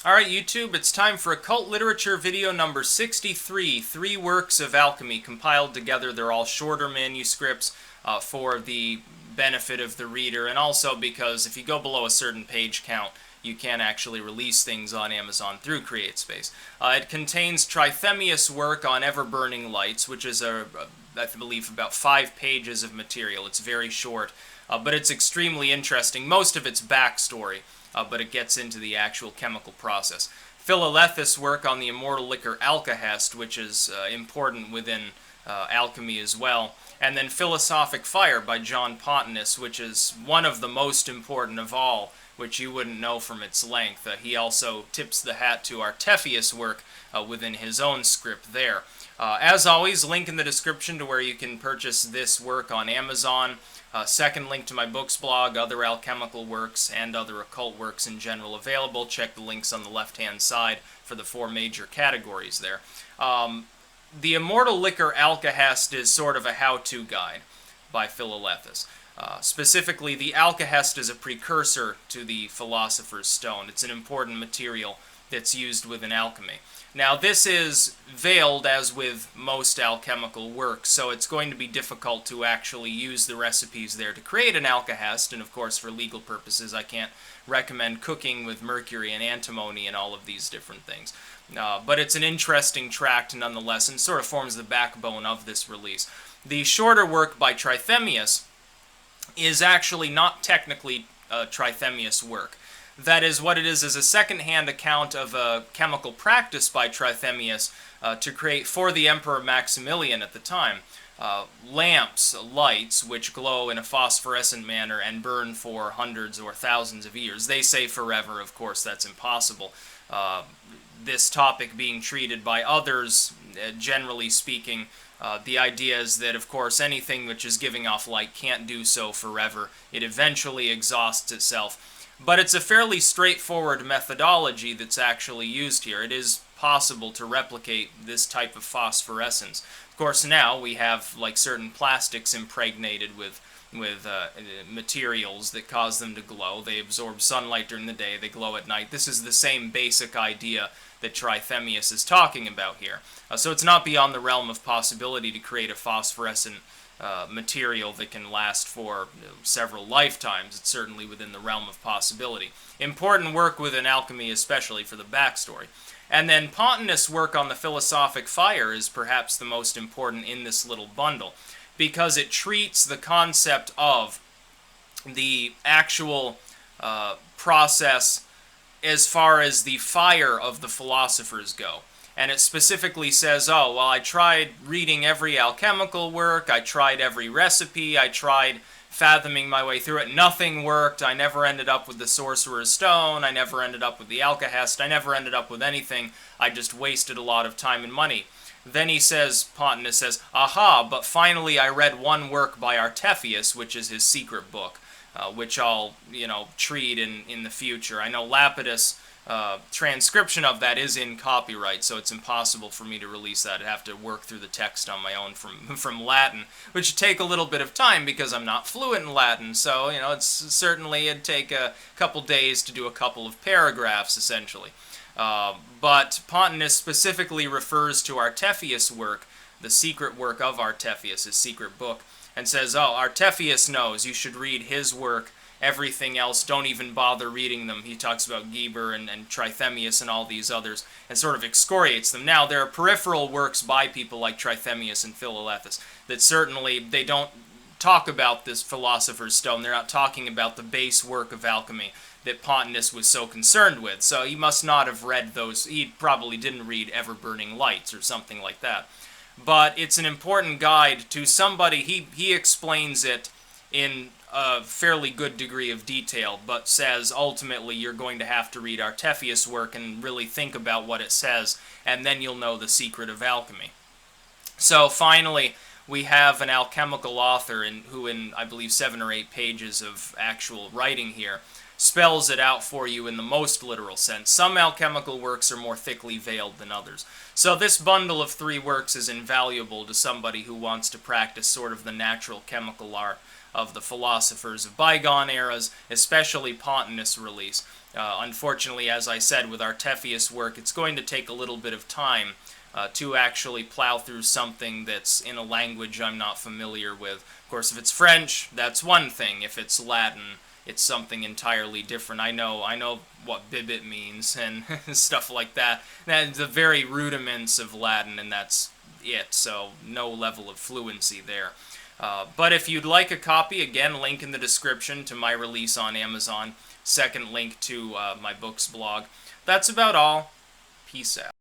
Alright YouTube, it's time for Occult Literature video number 63, 3 works of alchemy compiled together. They're all shorter manuscripts for the benefit of the reader, and also because if you go below a certain page count, you can actually release things on Amazon through CreateSpace. It contains Trithemius' work on ever-burning lights, which is, I believe, about 5 pages of material. It's very short, but it's extremely interesting. Most of it's backstory. But it gets into the actual chemical process. Philalethes' work on the immortal liquor Alkahest, which is important within alchemy as well. And then Philosophic Fire by John Pontanus, which is one of the most important of all, which you wouldn't know from its length. He also tips the hat to Trithemius' work within his own script there. As always, link in the description to where you can purchase this work on Amazon. Second link to my books blog, other alchemical works, and other occult works in general available. Check the links on the left-hand side for the 4 major categories there. The Immortal Liquor Alkahest is sort of a how-to guide by Philalethes. Specifically, the Alkahest is a precursor to the Philosopher's Stone. It's an important material that's used within alchemy. Now, this is veiled, as with most alchemical works, so it's going to be difficult to actually use the recipes there to create an alkahest, and of course, for legal purposes, I can't recommend cooking with mercury and antimony and all of these different things. But it's an interesting tract nonetheless, and sort of forms the backbone of this release. The shorter work by Trithemius is actually not technically Trithemius' work. That is, what it is a second-hand account of a chemical practice by Trithemius to create, for the Emperor Maximilian at the time, lights, which glow in a phosphorescent manner and burn for hundreds or thousands of years. They say forever, of course, that's impossible. This topic being treated by others, generally speaking, the idea is that, of course, anything which is giving off light can't do so forever. It eventually exhausts itself. But it's a fairly straightforward methodology that's actually used here. It is possible to replicate this type of phosphorescence. Of course, now we have like certain plastics impregnated with materials that cause them to glow. They absorb sunlight during the day, they glow at night. This is the same basic idea that Trithemius is talking about here. So it's not beyond the realm of possibility to create a phosphorescent material that can last for several lifetimes. It's certainly within the realm of possibility. Important work within alchemy, especially for the backstory. And then Pontanus' work on the Philosophic Fire is perhaps the most important in this little bundle, because it treats the concept of the actual process as far as the fire of the philosophers go. And it specifically says, oh, well, I tried reading every alchemical work, I tried every recipe, I tried fathoming my way through it, nothing worked, I never ended up with the Sorcerer's Stone, I never ended up with the Alkahest, I never ended up with anything, I just wasted a lot of time and money. Then he says, Pontanus says, aha, but finally I read one work by Trithemius, which is his secret book, which I'll, treat in the future. I know Lapidus' transcription of that is in copyright, so it's impossible for me to release that. I'd have to work through the text on my own from Latin, which would take a little bit of time because I'm not fluent in Latin, so, it'd take a couple days to do a couple of paragraphs, essentially. But Pontanus specifically refers to Trithemius' work, the secret work of Trithemius, his secret book, and says, oh, Trithemius knows, you should read his work. Everything else, don't even bother reading them. He talks about Geber and Trithemius and all these others, and sort of excoriates them. Now, there are peripheral works by people like Trithemius and Philalethes that certainly, they don't talk about this Philosopher's Stone. They're not talking about the base work of alchemy that Pontanus was so concerned with. So he must not have read those. He probably didn't read Ever-Burning Lights or something like that. But it's an important guide to somebody. He explains it in a fairly good degree of detail, but says ultimately you're going to have to read Trithemius' work and really think about what it says, and then you'll know the secret of alchemy. So finally, we have an alchemical author who in, I believe, 7 or 8 pages of actual writing here, spells it out for you in the most literal sense. Some alchemical works are more thickly veiled than others. So this bundle of 3 works is invaluable to somebody who wants to practice sort of the natural chemical art of the philosophers of bygone eras, especially Pontanus' release. Unfortunately, as I said, with our Trithemius work, it's going to take a little bit of time to actually plow through something that's in a language I'm not familiar with. Of course, if it's French, that's one thing. If it's Latin, it's something entirely different. I know what bibit means and stuff like that. The very rudiments of Latin, and that's it. So no level of fluency there. But if you'd like a copy, again, link in the description to my release on Amazon. Second link to my books blog. That's about all. Peace out.